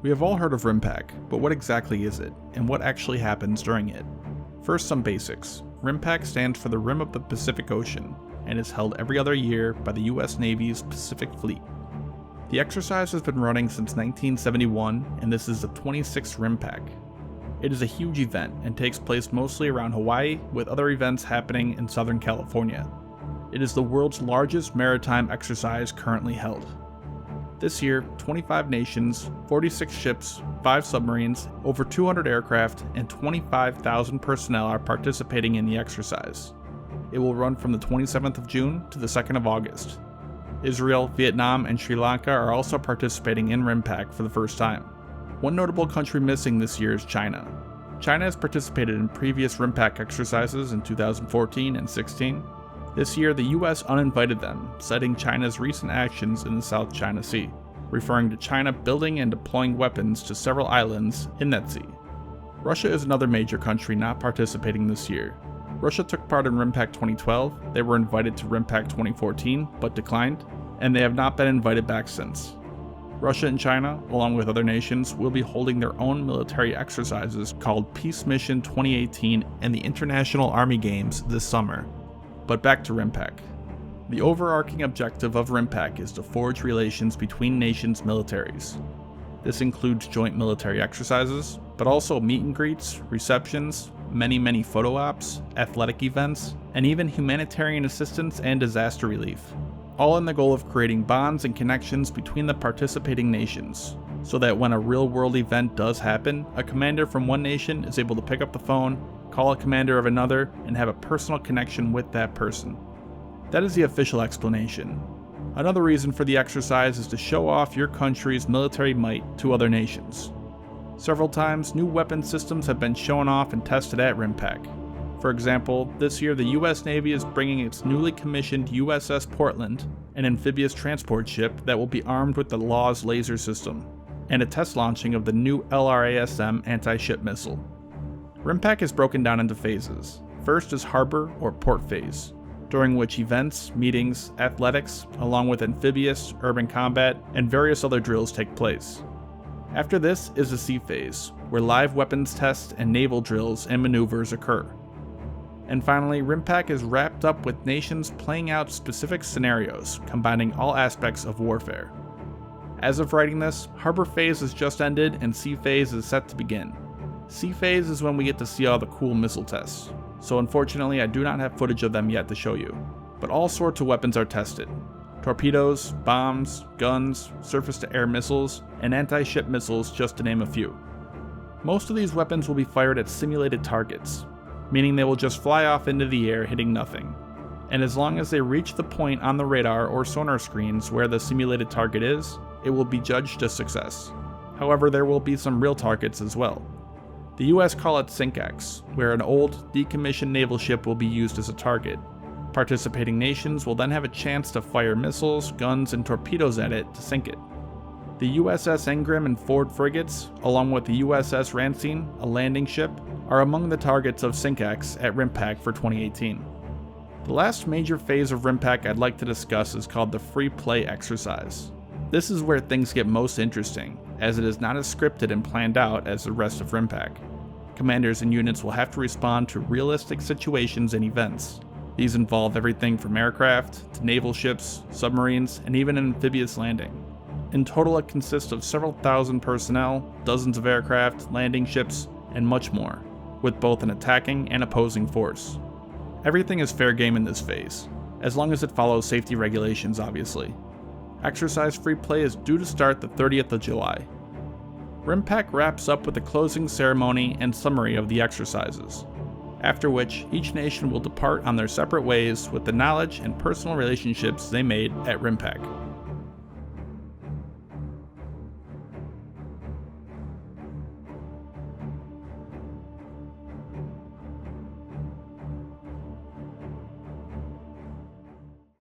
We have all heard of Rimpac, but what exactly is it, and what actually happens during it? First, some basics. Rimpac stands for the Rim of the Pacific Ocean, and is held every other year by the US Navy's Pacific Fleet. The exercise has been running since 1971, and this is the 26th Rimpac. It is a huge event and takes place mostly around Hawaii, with other events happening in Southern California. It is the world's largest maritime exercise currently held. This year, 25 nations, 46 ships, 5 submarines, over 200 aircraft, and 25,000 personnel are participating in the exercise. It will run from the 27th of June to the 2nd of August. Israel, Vietnam, and Sri Lanka are also participating in Rimpac for the first time. One notable country missing this year is China. China has participated in previous Rimpac exercises in 2014 and 16. This year, the US uninvited them, citing China's recent actions in the South China Sea, referring to China building and deploying weapons to several islands in that sea. Russia is another major country not participating this year. Russia took part in Rimpac 2012, they were invited to Rimpac 2014 but declined, and they have not been invited back since. Russia and China, along with other nations, will be holding their own military exercises called Peace Mission 2018 and the International Army Games this summer. But back to Rimpac. The overarching objective of Rimpac is to forge relations between nations' militaries. This includes joint military exercises, but also meet and greets, receptions, many photo ops, athletic events, and even humanitarian assistance and disaster relief, all in the goal of creating bonds and connections between the participating nations, so that when a real-world event does happen, a commander from one nation is able to pick up the phone, call a commander of another, and have a personal connection with that person. That is the official explanation. Another reason for the exercise is to show off your country's military might to other nations. Several times, new weapon systems have been shown off and tested at Rimpac. For example, this year the US Navy is bringing its newly commissioned USS Portland, an amphibious transport ship that will be armed with the LAWS laser system, and a test launching of the new LRASM anti-ship missile. Rimpac is broken down into phases. First is Harbor or Port Phase, during which events, meetings, athletics, along with amphibious, urban combat, and various other drills take place. After this is the Sea Phase, where live weapons tests and naval drills and maneuvers occur. And finally, Rimpac is wrapped up with nations playing out specific scenarios, combining all aspects of warfare. As of writing this, Harbor Phase has just ended and Sea Phase is set to begin. Sea Phase is when we get to see all the cool missile tests, so unfortunately I do not have footage of them yet to show you, but all sorts of weapons are tested. Torpedoes, bombs, guns, surface-to-air missiles, and anti-ship missiles, just to name a few. Most of these weapons will be fired at simulated targets, meaning they will just fly off into the air hitting nothing, and as long as they reach the point on the radar or sonar screens where the simulated target is, it will be judged a success. However, there will be some real targets as well. The US call it SINKX, where an old, decommissioned naval ship will be used as a target. Participating nations will then have a chance to fire missiles, guns, and torpedoes at it to sink it. The USS Ingram and Ford frigates, along with the USS Racine, a landing ship, are among the targets of SINKX at Rimpac for 2018. The last major phase of Rimpac I'd like to discuss is called the Free Play exercise. This is where things get most interesting, as it is not as scripted and planned out as the rest of Rimpac. Commanders and units will have to respond to realistic situations and events. These involve everything from aircraft, to naval ships, submarines, and even an amphibious landing. In total, it consists of several thousand personnel, dozens of aircraft, landing ships, and much more, with both an attacking and opposing force. Everything is fair game in this phase, as long as it follows safety regulations obviously. Exercise Free Play is due to start the 30th of July. Rimpac wraps up with a closing ceremony and summary of the exercises, after which each nation will depart on their separate ways with the knowledge and personal relationships they made at Rimpac.